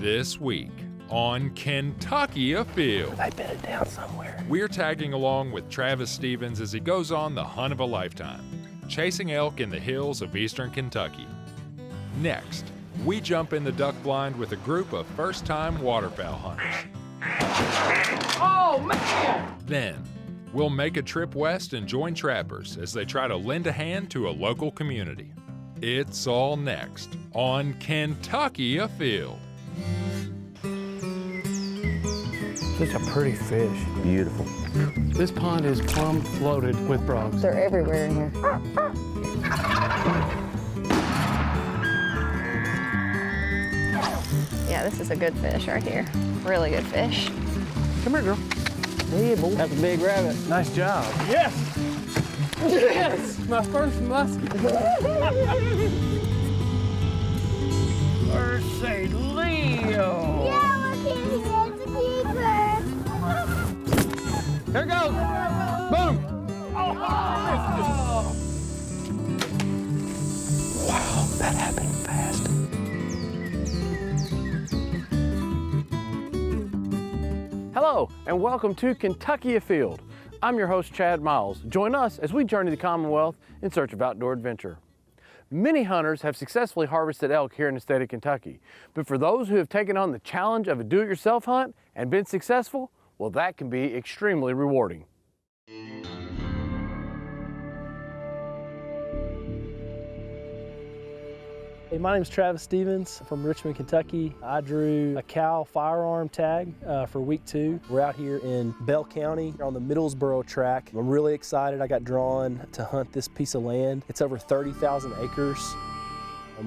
This week on Kentucky Afield. I bet it down somewhere. We're tagging along with Travis Stevens as he goes on the hunt of a lifetime, chasing elk in the hills of eastern Kentucky. Next, we jump in the duck blind with a group of first-time waterfowl hunters. Oh, man! Then, we'll make a trip west and join trappers as they try to lend a hand to a local community. It's all next on Kentucky Afield. Such a pretty fish. Beautiful. This pond is plumb loaded with frogs. They're everywhere in here. Yeah, this is a good fish right here. Really good fish. Come here, girl. Yeah, boy. That's a big rabbit. Nice job. Yes! Yes! My first muskie. Mercy Leo! Yeah, look at it. It's a beaver. There it goes. Boom! Oh! Wow, that happened fast. Hello, and welcome to Kentucky Afield. I'm your host, Chad Miles. Join us as we journey the Commonwealth in search of outdoor adventure. Many hunters have successfully harvested elk here in the state of Kentucky, but for those who have taken on the challenge of a do-it-yourself hunt and been successful, well, that can be extremely rewarding. Hey, my name is Travis Stevens from Richmond, Kentucky. I drew a cow firearm tag for week 2. We're out here in Bell County on the Middlesboro track. I'm really excited. I got drawn to hunt this piece of land. It's over 30,000 acres,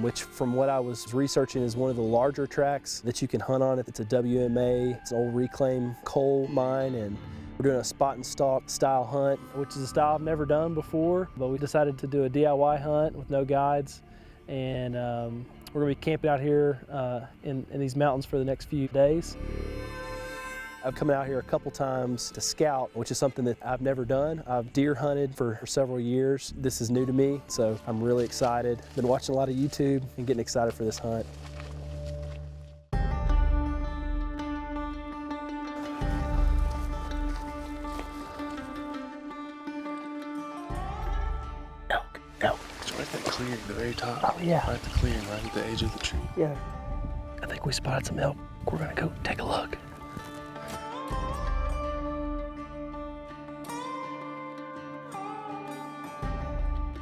which from what I was researching is one of the larger tracks that you can hunt on. It's a WMA, it's an old reclaimed coal mine, and we're doing a spot and stalk style hunt, which is a style I've never done before, but we decided to do a DIY hunt with no guides. And we're gonna be camping out here in these mountains for the next few days. I've come out here a couple times to scout, which is something that I've never done. I've deer hunted for several years. This is new to me, so I'm really excited. Been watching a lot of YouTube and getting excited for this hunt. Elk. Right at that clearing, the very top. Oh, yeah. Right at the clearing, right at the edge of the tree. Yeah. I think we spotted some elk. We're gonna go take a look.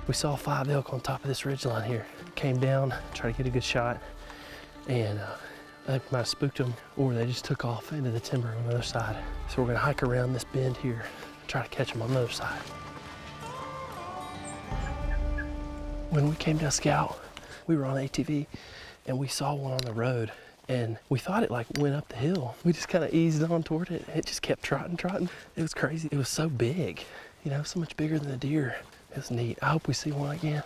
We saw 5 elk on top of this ridgeline here. Came down, tried to get a good shot, and I think we might have spooked them, or they just took off into the timber on the other side. So we're gonna hike around this bend here, try to catch them on the other side. When we came to scout, we were on ATV and we saw one on the road, and we thought it like went up the hill. We just kind of eased on toward it. It just kept trotting. It was crazy. It was so big, you know, so much bigger than the deer. It was neat. I hope we see one again.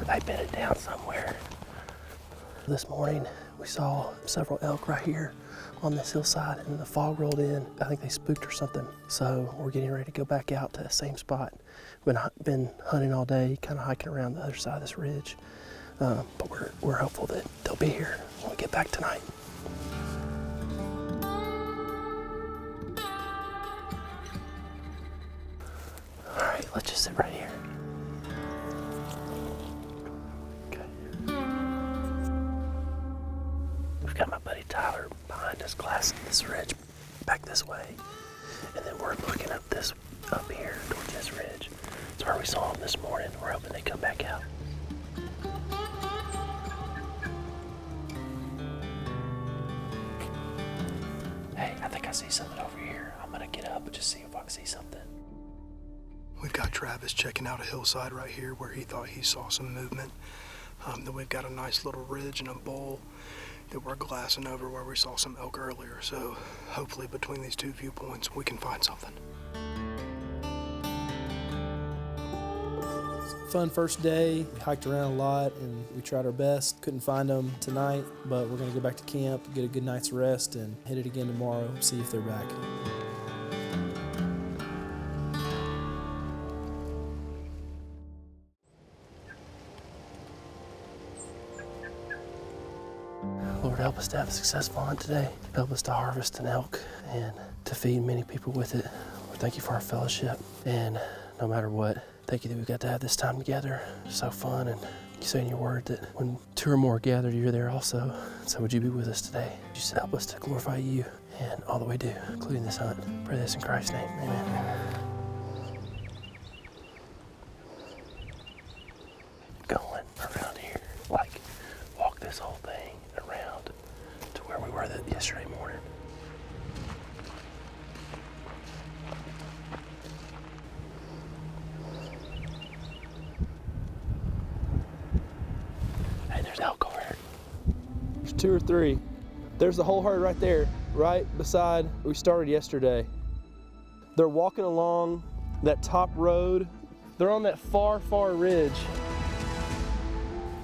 I bet it down somewhere. This morning, we saw several elk right here on this hillside, and the fog rolled in. I think they spooked or something. So we're getting ready to go back out to the same spot. We've been hunting all day, kind of hiking around the other side of this ridge. But we're hopeful that they'll be here when we get back tonight. All right, let's just sit right here. Got my buddy Tyler behind us glassing this ridge back this way, and then we're looking up here towards this ridge. It's where we saw them this morning. We're hoping they come back out. Hey, I think I see something over here. I'm gonna get up and just see if I can see something. We've got Travis checking out a hillside right here where he thought he saw some movement. Then we've got a nice little ridge and a bowl that we're glassing over where we saw some elk earlier. So hopefully between these 2 viewpoints, we can find something. Fun first day. We hiked around a lot and we tried our best. Couldn't find them tonight, but we're gonna go back to camp, get a good night's rest, and hit it again tomorrow, see if they're back. Lord, help us to have a successful hunt today. Help us to harvest an elk and to feed many people with it. Lord, thank you for our fellowship. And no matter what, thank you that we got to have this time together. So fun. And you say in your word that when 2 or more are gathered, you're there also. So would you be with us today? Just help us to glorify you and all that we do, including this hunt. Pray this in Christ's name. Amen. Going around here, like walk this whole thing around to where we were yesterday morning. Hey, there's elk over here. There's 2 or 3. There's the whole herd right there, right beside where we started yesterday. They're walking along that top road. They're on that far, far ridge.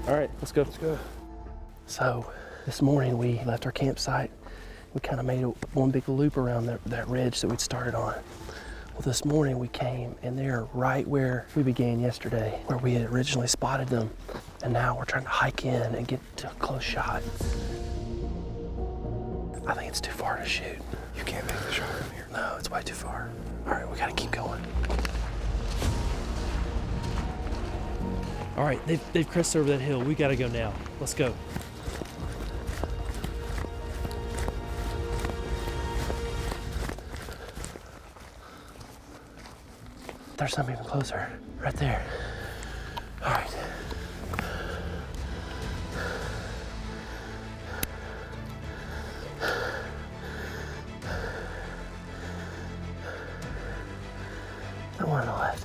All right, let's go. Let's go. So this morning we left our campsite. We kind of made one big loop around that ridge that we'd started on. Well, this morning we came and they're right where we began yesterday, where we had originally spotted them. And now we're trying to hike in and get to a close shot. I think it's too far to shoot. You can't make the shot from here. No, it's way too far. All right, we gotta keep going. All right, they've crested over that hill. We gotta go now. Let's go. There's some even closer, right there. All right. The one on the left.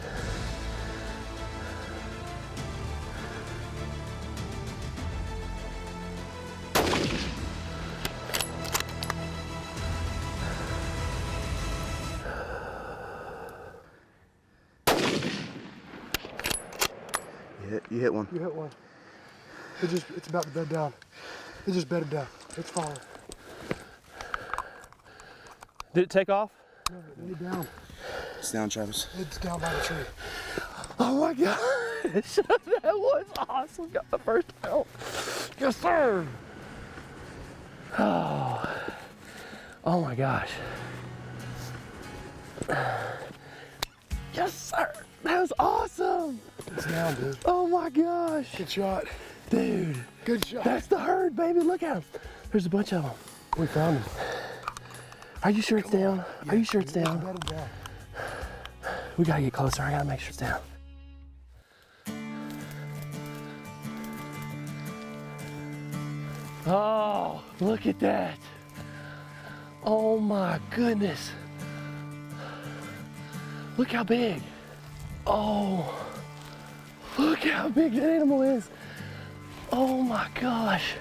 You hit one. You hit one. It's about to bed down. It just bedded down. It's falling. Did it take off? No, it laid down. It's down, Travis. It's down by the tree. Oh my gosh, that was awesome. Got the first elk. Yes, sir. Oh my gosh. Yes, sir. That was awesome. It's down, dude. Oh my gosh. Good shot. Dude. Good shot. That's the herd, baby. Look at them. There's a bunch of them. We found him. Are you sure it's down? Yeah, Are you sure it's down? bedded down. We gotta get closer. I gotta make sure it's down. Oh, look at that. Oh my goodness. Look how big. Oh, look how big that animal is. Oh my gosh.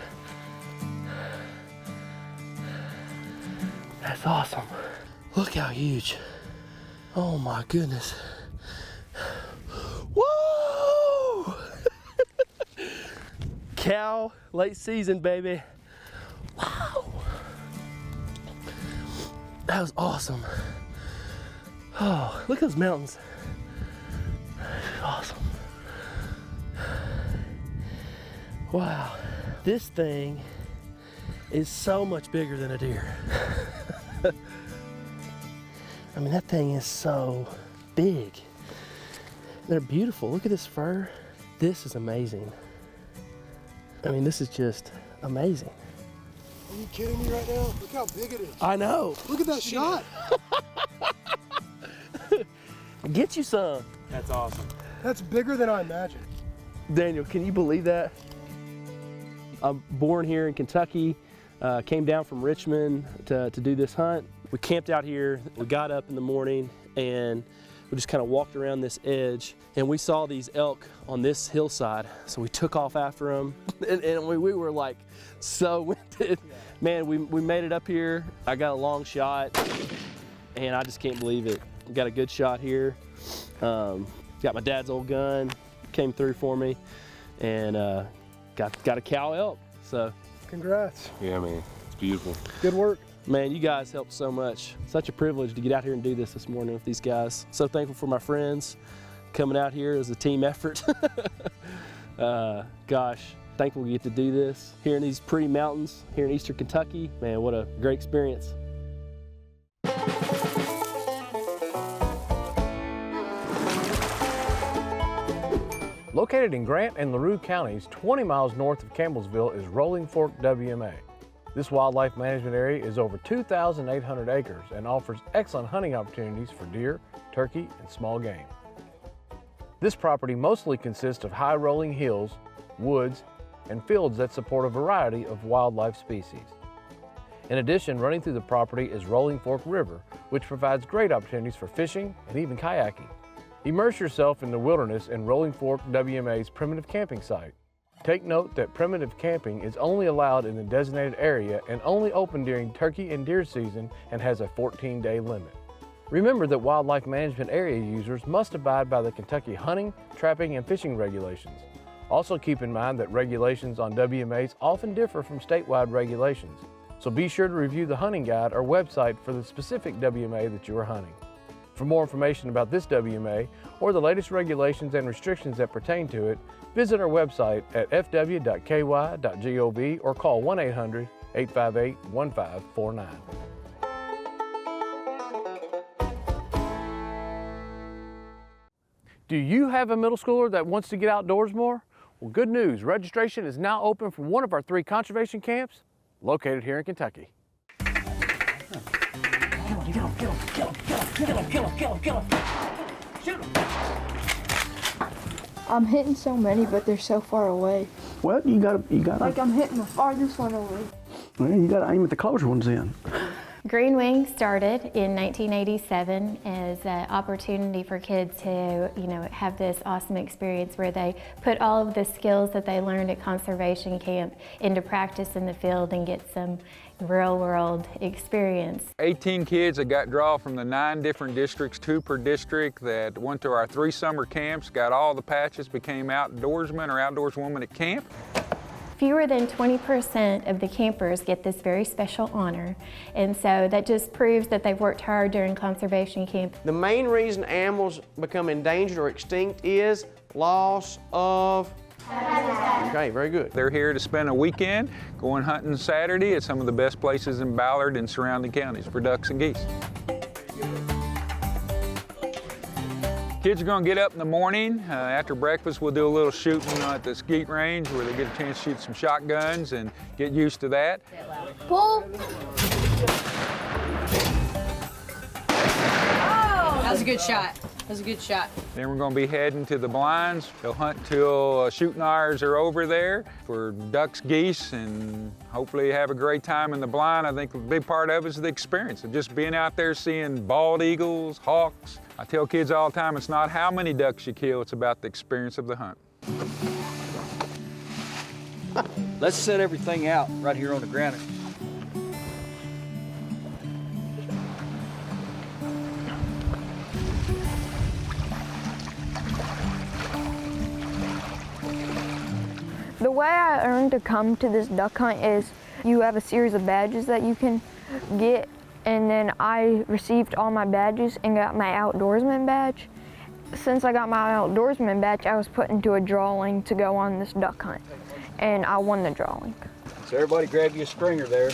That's awesome. Look how huge. Oh my goodness. Whoa! Cow, late season, baby. Wow. That was awesome. Oh, look at those mountains. Awesome. Wow. This thing is so much bigger than a deer. I mean, that thing is so big. They're beautiful. Look at this fur. This is amazing. I mean, this is just amazing. Are you kidding me right now? Look how big it is. I know. Look at that shot. Get you some. That's awesome. That's bigger than I imagined. Daniel, can you believe that? I'm born here in Kentucky, came down from Richmond to do this hunt. We camped out here, we got up in the morning and we just kind of walked around this edge and we saw these elk on this hillside. So we took off after them and we were like so winded. Man, we made it up here. I got a long shot and I just can't believe it. Got a good shot here. Got my dad's old gun, came through for me and got a cow elk, so. Congrats. Yeah, man, it's beautiful. Good work. Man, you guys helped so much. Such a privilege to get out here and do this morning with these guys. So thankful for my friends coming out here as a team effort. Gosh, thankful we get to do this here in these pretty mountains here in eastern Kentucky. Man, what a great experience. Located in Grant and LaRue counties, 20 miles north of Campbellsville is Rolling Fork WMA. This wildlife management area is over 2,800 acres and offers excellent hunting opportunities for deer, turkey, and small game. This property mostly consists of high rolling hills, woods, and fields that support a variety of wildlife species. In addition, running through the property is Rolling Fork River, which provides great opportunities for fishing and even kayaking. Immerse yourself in the wilderness in Rolling Fork WMA's primitive camping site. Take note that primitive camping is only allowed in the designated area and only open during turkey and deer season and has a 14-day limit. Remember that wildlife management area users must abide by the Kentucky hunting, trapping, and fishing regulations. Also keep in mind that regulations on WMAs often differ from statewide regulations, so be sure to review the hunting guide or website for the specific WMA that you are hunting. For more information about this WMA or the latest regulations and restrictions that pertain to it, visit our website at fw.ky.gov or call 1-800-858-1549. Do you have a middle schooler that wants to get outdoors more? Well, good news. Registration is now open for one of our 3 conservation camps located here in Kentucky. I'm hitting so many, but they're so far away. Well, you got. Like I'm hitting the farthest one away. Well, you got to aim at the closer ones in. Green Wing started in 1987 as an opportunity for kids to, have this awesome experience where they put all of the skills that they learned at conservation camp into practice in the field and get some real-world experience. 18 kids that got drawn from the 9 different districts, 2 per district, that went to our 3 summer camps, got all the patches, became outdoorsmen or outdoorswomen at camp. Fewer than 20% of the campers get this very special honor, and so that just proves that they've worked hard during conservation camp. The main reason animals become endangered or extinct is loss of habitat. Okay, very good. They're here to spend a weekend going hunting Saturday at some of the best places in Ballard and surrounding counties for ducks and geese. Kids are going to get up in the morning. After breakfast, we'll do a little shooting at the skeet range where they get a chance to shoot some shotguns and get used to that. Pull. That was a good shot. That was a good shot. Then we're going to be heading to the blinds. They'll hunt till shooting hours are over there for ducks, geese, and hopefully have a great time in the blind. I think a big part of it is the experience of just being out there seeing bald eagles, hawks. I tell kids all the time, it's not how many ducks you kill, it's about the experience of the hunt. Let's set everything out right here on the ground. The way I earned to come to this duck hunt is you have a series of badges that you can get, and then I received all my badges and got my outdoorsman badge. Since I got my outdoorsman badge, I was put into a drawing to go on this duck hunt, and I won the drawing. So everybody grab you a stringer there.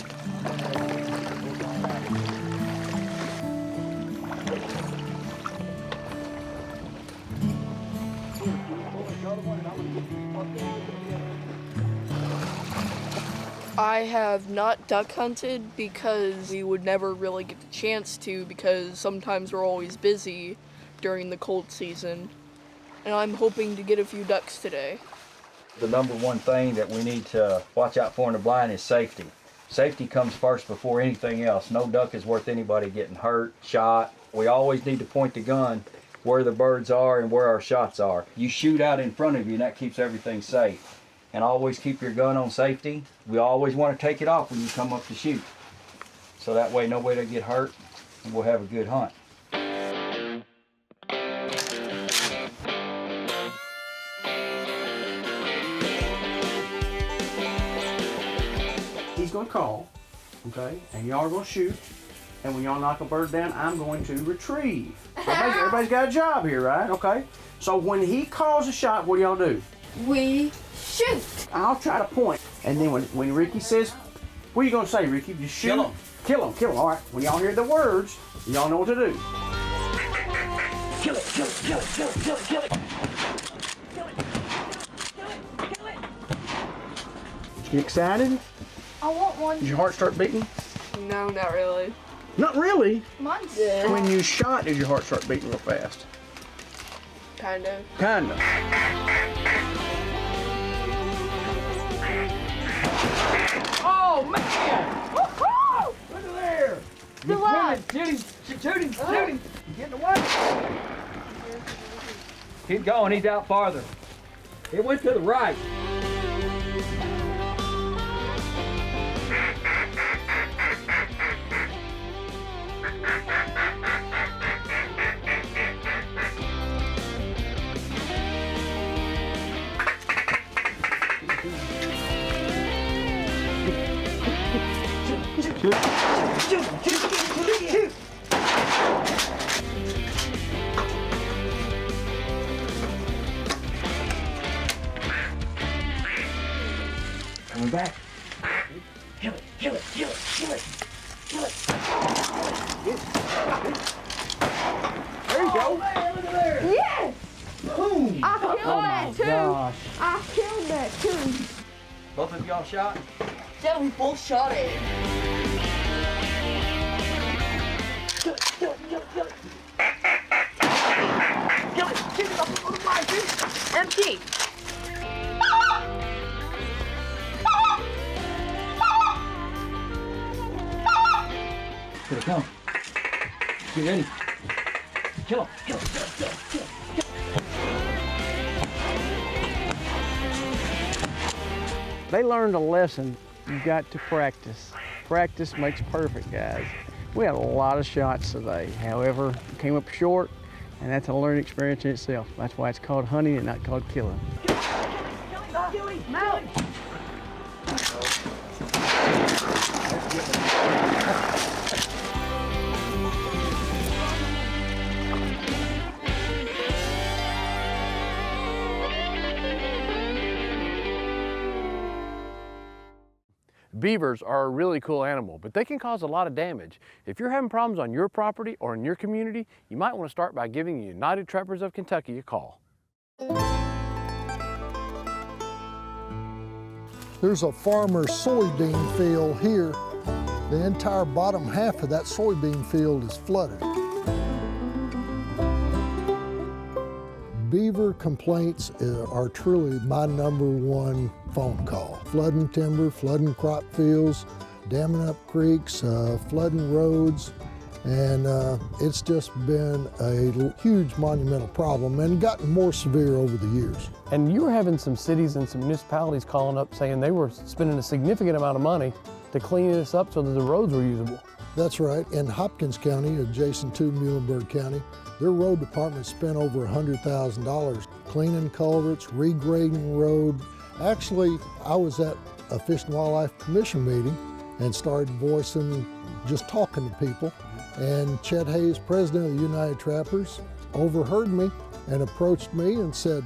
I have not duck hunted because we would never really get the chance to, because sometimes we're always busy during the cold season. And I'm hoping to get a few ducks today. The number one thing that we need to watch out for in the blind is safety. Safety comes first before anything else. No duck is worth anybody getting hurt, shot. We always need to point the gun where the birds are and where our shots are. You shoot out in front of you and that keeps everything safe. And always keep your gun on safety. We always want to take it off when you come up to shoot. So that way nobody will get hurt and we'll have a good hunt. He's going to call, okay, and y'all are going to shoot, and when y'all knock a bird down, I'm going to retrieve. So everybody's got a job here, right? Okay. So when he calls a shot, what do y'all do? we shoot. I'll try to point. And then when Ricky says, what are you gonna say, Ricky? Just shoot? Kill him. Kill him, kill him. All right, when y'all hear the words, y'all know what to do. Kill it, kill it, kill it, kill it, kill it, kill it. You excited? I want one. Did your heart start beating? No, not really. Not really. Mine did. When you shot, did your heart start beating real fast? Kind of. Kinda. Oh man! Woo-hoo! Look at there! Still alive. Shoot him, shoot him, shoot him. He's getting away. Keep going, he's out farther. It went to the right. Coming back. Kill it, kill it, kill it, kill it, kill it. There you go. Man, look at there. Yes! Boom! I killed that too. Gosh. I killed that too. Both of y'all shot? Yeah, we both shot it. Kill it, kill it, kill it, kill it. Kill it, kill it, up on the line, dude. Empty. Here it come. Get ready. Kill him, kill him, kill him, kill him, kill him. They learned a lesson. You've got to practice. Practice makes perfect, guys. We had a lot of shots today. However, we came up short, and that's a learning experience in itself. That's why it's called hunting and not called killing. Mount. Beavers are a really cool animal, but they can cause a lot of damage. If you're having problems on your property or in your community, you might want to start by giving the United Trappers of Kentucky a call. There's a farmer's soybean field here. The entire bottom half of that soybean field is flooded. Beaver complaints are truly my #1 phone call. Flooding timber, flooding crop fields, damming up creeks, flooding roads, and it's just been a huge monumental problem and gotten more severe over the years. And you were having some cities and some municipalities calling up saying they were spending a significant amount of money to clean this up so that the roads were usable. That's right. In Hopkins County, adjacent to Muhlenberg County, their road department spent over $100,000 cleaning culverts, regrading road. Actually, I was at a Fish and Wildlife Commission meeting and started just talking to people. And Chet Hayes, president of the United Trappers, overheard me and approached me and said,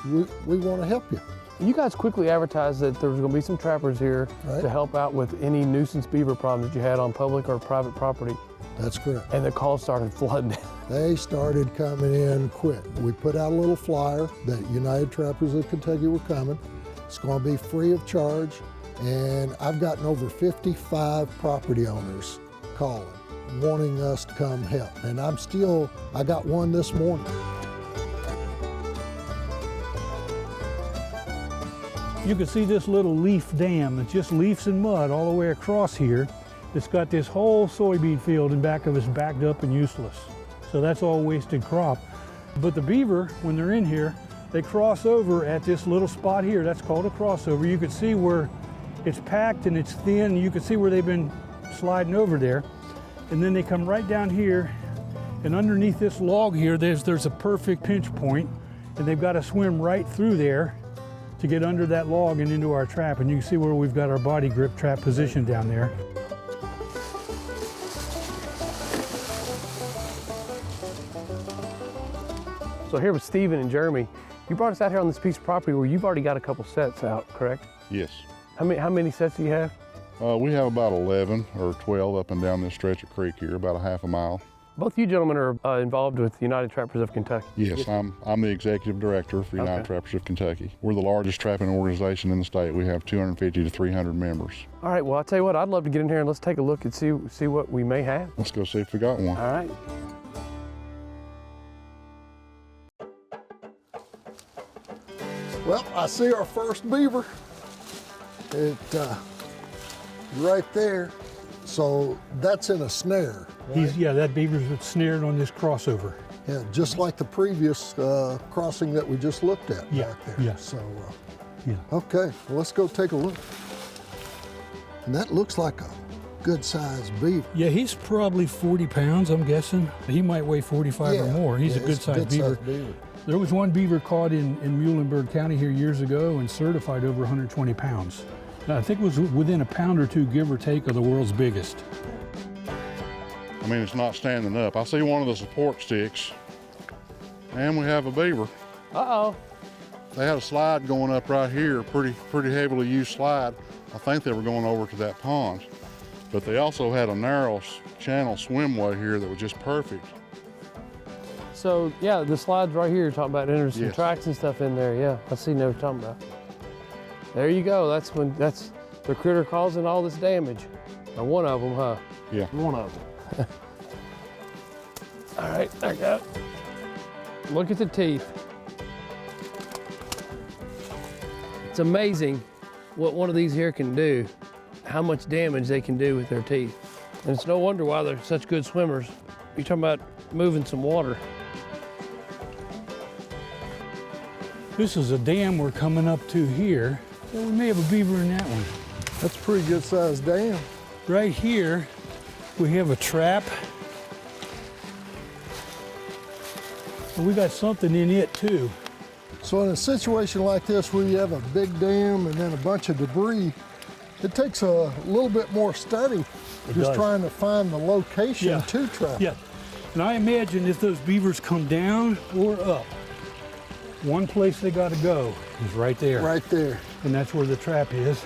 we want to help you. You guys quickly advertised that there was going to be some trappers here to help out with any nuisance beaver problems that you had on public or private property. That's correct. And the calls started flooding. They started coming in quick. We put out a little flyer that United Trappers of Kentucky were coming. It's going to be free of charge. And I've gotten over 55 property owners calling, wanting us to come help. And I got one this morning. You can see this little leaf dam. It's just leaves and mud all the way across here. It's got this whole soybean field in back of us backed up and useless. So that's all wasted crop. But the beaver, when they're in here, they cross over at this little spot here. That's called a crossover. You can see where it's packed and it's thin. You can see where they've been sliding over there. And then they come right down here, and underneath this log here, there's a perfect pinch point, and they've got to swim right through there to get under that log and into our trap. And you can see where we've got our body grip trap positioned down there. So here with Stephen and Jeremy, You brought us out here on this piece of property where you've already got a couple sets out, correct? Yes. How many sets do you have? We have about 11 or 12 up and down this stretch of creek here, about a half a mile. Both you gentlemen are involved with United Trappers of Kentucky. Yes, I'm the executive director for United Trappers of Kentucky. We're the largest trapping organization in the state. We have 250 to 300 members. All right, well, I'll tell you what, I'd love to get in here and let's take a look and see what we may have. Let's go see if we got one. All right. Well, I see our first beaver. Right there. So that's in a snare. Right? That beaver's snared on this crossover. Yeah, just like the previous crossing that we just looked at back there. Yeah. So, okay, well, let's go take a look. And that looks like a good-sized beaver. Yeah, he's probably 40 pounds, I'm guessing. He might weigh 45 or more. He's a good-sized beaver. There was one beaver caught in Muhlenberg County here years ago and certified over 120 pounds. I think it was within a pound or two, give or take, of the world's biggest. I mean, it's not standing up. I see one of the support sticks, and we have a beaver. Uh-oh. They had a slide going up right here, pretty heavily used slide. I think they were going over to that pond. But they also had a narrow channel swimway here that was just perfect. So, yeah, the slides right here, you're talking about, there's some tracks and stuff in there. Yeah, I see what you're talking about. There you go. That's the critter causing all this damage. Or one of them, huh? Yeah. One of them. All right, there you go. Look at the teeth. It's amazing what one of these here can do, how much damage they can do with their teeth. And it's no wonder why they're such good swimmers. You're talking about moving some water. This is a dam we're coming up to here. So we may have a beaver in that one. That's a pretty good sized dam. Right here, we have a trap. And we got something in it too. So in a situation like this where you have a big dam and then a bunch of debris, it takes a little bit more study just trying to find the location to trap. Yeah, and I imagine if those beavers come down or up, one place they got to go is right there. Right there. And that's where the trap is.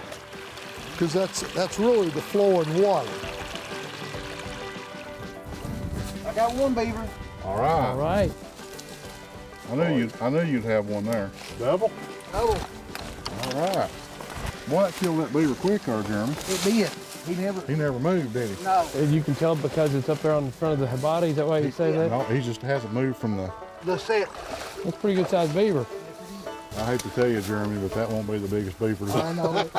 Because that's really the flowing water. I got one beaver. All right. All right. I knew you'd have one there. Double? Double. All right. Boy, that killed that beaver quick there, Jeremy. It did. He never moved, did he? No. And you can tell because it's up there on the front of the body. Is that why you say that? No, he just hasn't moved from the set. That's a pretty good sized beaver. I hate to tell you, Jeremy, but that won't be the biggest beaver today. I know it.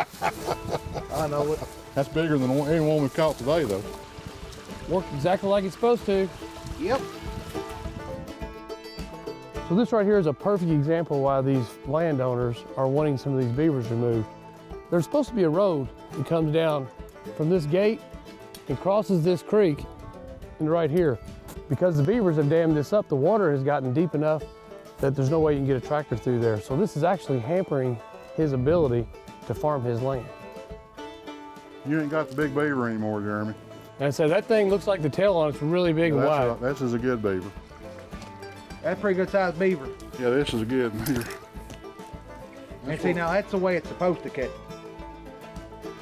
I know it. That's bigger than any one we've caught today, though. Worked exactly like it's supposed to. Yep. So this right here is a perfect example why these landowners are wanting some of these beavers removed. There's supposed to be a road that comes down from this gate and crosses this creek and right here. Because the beavers have dammed this up, the water has gotten deep enough that there's no way you can get a tractor through there. So this is actually hampering his ability to farm his land. You ain't got the big beaver anymore, Jeremy. And I said, that thing looks like the tail on it's really big and wide. Right. This is a good beaver. That's a pretty good sized beaver. Yeah, this is a good beaver. And see, now that's the way it's supposed to catch.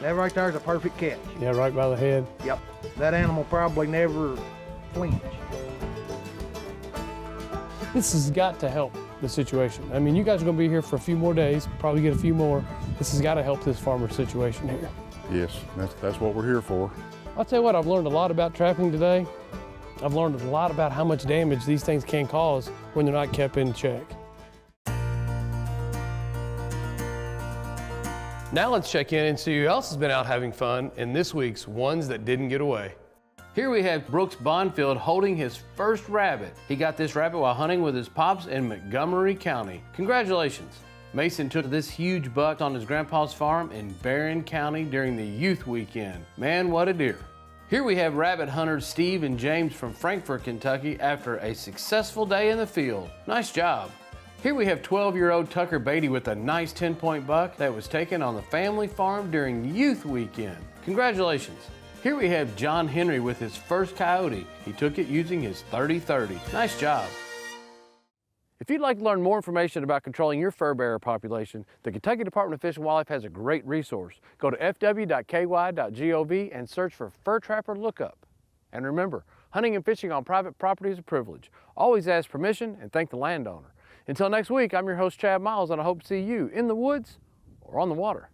That right there is a perfect catch. Yeah, right by the head. Yep. That animal probably never flinched. This has got to help the situation. I mean, you guys are going to be here for a few more days, probably get a few more. This has got to help this farmer situation here. Yes, that's what we're here for. I'll tell you what, I've learned a lot about trapping today. I've learned a lot about how much damage these things can cause when they're not kept in check. Now let's check in and see who else has been out having fun in this week's Ones That Didn't Get Away. Here we have Brooks Bonfield holding his first rabbit. He got this rabbit while hunting with his pops in Montgomery County. Congratulations. Mason took this huge buck on his grandpa's farm in Barron County during the youth weekend. Man, what a deer. Here we have rabbit hunters Steve and James from Frankfort, Kentucky after a successful day in the field. Nice job. Here we have 12-year-old Tucker Beatty with a nice 10-point buck that was taken on the family farm during youth weekend. Congratulations. Here we have John Henry with his first coyote. He took it using his 30-30. Nice job. If you'd like to learn more information about controlling your fur bearer population, the Kentucky Department of Fish and Wildlife has a great resource. Go to fw.ky.gov and search for Fur Trapper Lookup. And remember, hunting and fishing on private property is a privilege. Always ask permission and thank the landowner. Until next week, I'm your host, Chad Miles, and I hope to see you in the woods or on the water.